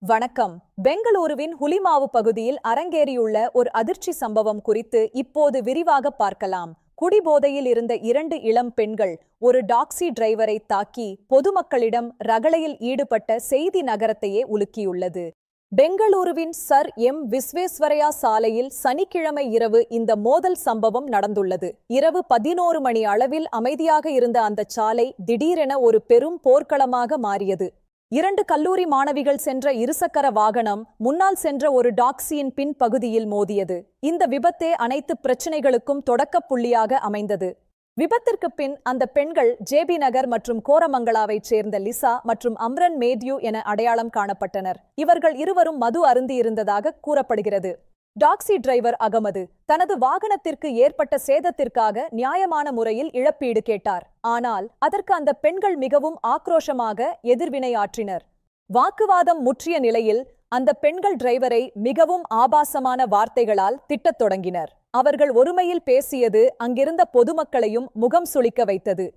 வணக்கம். பெங்களூருவின் ஹுலிமாவு பகுதியில் அரங்கேறியுள்ள ஒரு அதிர்ச்சி சம்பவம் குறித்து இப்போது விரிவாக பார்க்கலாம். குடிபோதையில் இருந்த 2 இளம் பெண்கள் ஒரு டாக்ஸி டிரைவரை தாக்கி பொதுமக்களிடம் ரகளையில் ஈடுபட்ட செய்தி நகரத்தையே உலுக்கியுள்ளது. பெங்களூருவின் சர் எம் விஸ்வேஸ்வரய்யா சாலையில் சனிக்கிழமை இரவு இந்த மோதல் சம்பவம் நடந்துள்ளது. இரவு 11 மணி அளவில் அமைதியாக இருந்த அந்த சாலை திடீரென ஒரு பெரும் போர்க்களமாக மாறியது. 2 கல்லூரி மாணவிகள் சென்ற இருசக்கர வாகனம் முன்னால் சென்ற ஒரு டாக்ஸியின் பின் பகுதியில் மோதியது. இந்த விபத்தே அனைத்து பிரச்சினைகளுக்கும் தொடக்கப் புள்ளியாக அமைந்தது. விபத்திற்கு பின் அந்த பெண்கள் ஜேபி நகர் மற்றும் கோரமங்கலாவைச் சேர்ந்த லிசா மற்றும் அம்ரன் மேத்யூ என அடையாளம் காணப்பட்டனர். இவர்கள் இருவரும் மது அருந்தியிருந்ததாக கூறப்படுகிறது. டாக்ஸி டிரைவர் அகமது தனது வாகனத்திற்கு ஏற்பட்ட சேதத்திற்காக நியாயமான முறையில் இழப்பீடு கேட்டார். ஆனால் அதற்கு அந்த பெண்கள் மிகவும் ஆக்ரோஷமாக எதிர்வினையாற்றினர். வாக்குவாதம் முற்றிய நிலையில் அந்த பெண்கள் டிரைவரை மிகவும் ஆபாசமான வார்த்தைகளால் திட்டத் தொடங்கினர். அவர்கள் ஒருமையில் பேசியது அங்கிருந்த பொதுமக்களையும் முகம் சுளிக்க வைத்தது.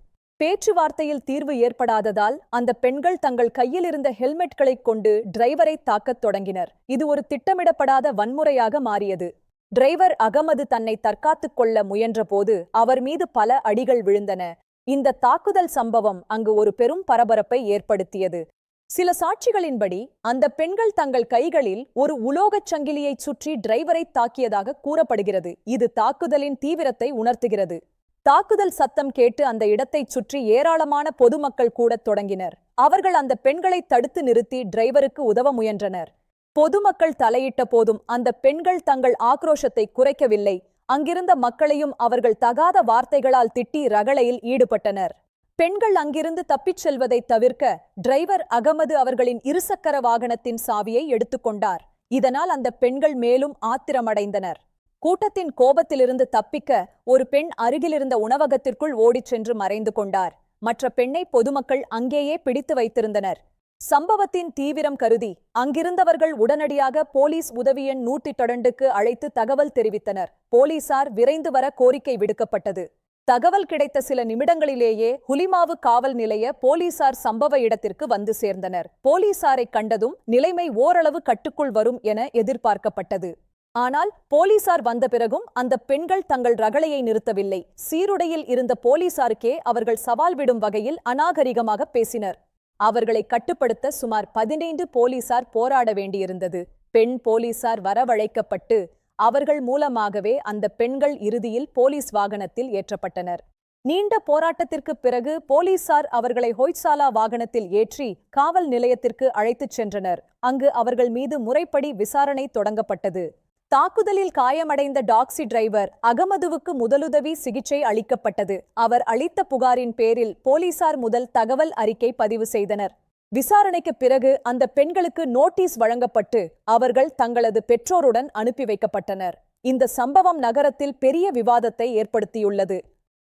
பேச்சுவார்த்தையில் தீர்வு ஏற்படாததால் அந்த பெண்கள் தங்கள் கையில் இருந்த ஹெல்மெட்களைக் கொண்டு டிரைவரை தாக்கத் தொடங்கினர். இது ஒரு திட்டமிடப்படாத வன்முறையாக மாறியது. டிரைவர் அகமது தன்னை தற்காத்துக் கொள்ள முயன்றபோது அவர் மீது பல அடிகள் விழுந்தன. இந்த தாக்குதல் சம்பவம் அங்கு ஒரு பெரும் பரபரப்பை ஏற்படுத்தியது. சில சாட்சிகளின்படி அந்த பெண்கள் தங்கள் கைகளில் ஒரு உலோகச் சங்கிலியைச் சுற்றி டிரைவரை தாக்கியதாக கூறப்படுகிறது. இது தாக்குதலின் தீவிரத்தை உணர்த்துகிறது. தாக்குதல் சத்தம் கேட்டு அந்த இடத்தைச் சுற்றி ஏராளமான பொதுமக்கள் கூடத் தொடங்கினர். அவர்கள் அந்த பெண்களை தடுத்து நிறுத்தி டிரைவருக்கு உதவ முயன்றனர். பொதுமக்கள் தலையிட்ட போதும் அந்த பெண்கள் தங்கள் ஆக்ரோஷத்தை குறைக்கவில்லை. அங்கிருந்த மக்களையும் அவர்கள் தகாத வார்த்தைகளால் திட்டி ரகளையில் ஈடுபட்டனர். பெண்கள் அங்கிருந்து தப்பிச் செல்வதை தவிர்க்க டிரைவர் அகமது அவர்களின் இருசக்கர வாகனத்தின் சாவியை எடுத்துக்கொண்டார். இதனால் அந்த பெண்கள் மேலும் ஆத்திரமடைந்தனர். கூட்டத்தின் கோபத்திலிருந்து தப்பிக்க ஒரு பெண் அருகிலிருந்த உணவகத்திற்குள் ஓடிச் சென்று மறைந்து கொண்டார். மற்ற பெண்ணை பொதுமக்கள் அங்கேயே பிடித்து வைத்திருந்தனர். சம்பவத்தின் தீவிரம் கருதி அங்கிருந்தவர்கள் உடனடியாக போலீஸ் உதவி எண் 112க்கு அழைத்து தகவல் தெரிவித்தனர். போலீசார் விரைந்து வர கோரிக்கை விடுக்கப்பட்டது. தகவல் கிடைத்த சில நிமிடங்களிலேயே ஹுலிமாவு காவல் நிலைய போலீசார் சம்பவ இடத்திற்கு வந்து சேர்ந்தனர். போலீசாரை கண்டதும் நிலைமை ஓரளவு கட்டுக்குள் வரும் என எதிர்பார்க்கப்பட்டது. ஆனால் போலீசார் வந்த பிறகும் அந்த பெண்கள் தங்கள் ரகளையை நிறுத்தவில்லை. சீருடையில் இருந்த போலீசாருக்கே அவர்கள் சவால் விடும் வகையில் அநாகரிகமாக பேசினர். அவர்களை கட்டுப்படுத்த சுமார் 15 போலீசார் போராட வேண்டியிருந்தது. பெண் போலீசார் வரவழைக்கப்பட்டு அவர்கள் மூலமாகவே அந்த பெண்கள் இறுதியில் போலீஸ் வாகனத்தில் ஏற்றப்பட்டனர். நீண்ட போராட்டத்திற்கு பிறகு போலீசார் அவர்களை ஹொய்சாலா வாகனத்தில் ஏற்றி காவல் நிலையத்திற்கு அழைத்துச் சென்றனர். அங்கு அவர்கள் மீது முறைப்படி விசாரணை தொடங்கப்பட்டது. தாக்குதலில் காயமடைந்த டாக்ஸி டிரைவர் அகமதுவுக்கு முதலுதவி சிகிச்சை அளிக்கப்பட்டது. அவர் அளித்த புகாரின் பேரில் போலீசார் முதல் தகவல் அறிக்கை பதிவு செய்தனர். விசாரணைக்கு பிறகு அந்த பெண்களுக்கு நோட்டீஸ் வழங்கப்பட்டு அவர்கள் தங்களது பெற்றோருடன் அனுப்பி வைக்கப்பட்டனர். இந்த சம்பவம் நகரத்தில் பெரிய விவாதத்தை ஏற்படுத்தியுள்ளது.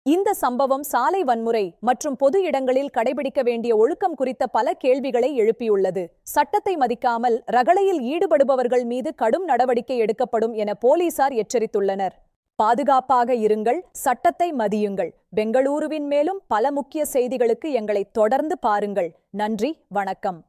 இந்த சம்பவம் சாலை வன்முறை மற்றும் பொது இடங்களில் கடைபிடிக்க வேண்டிய ஒழுக்கம் குறித்த பல கேள்விகளை எழுப்பியுள்ளது. சட்டத்தை மதிக்காமல் ரகளையில் ஈடுபடுபவர்கள் மீது கடும் நடவடிக்கை எடுக்கப்படும் என போலீசார் எச்சரித்துள்ளனர். பாதுகாப்பாக இருங்கள், சட்டத்தை மதியுங்கள். பெங்களூருவின் மேலும் பல முக்கிய செய்திகளுக்கு எங்களை தொடர்ந்து பாருங்கள். நன்றி, வணக்கம்.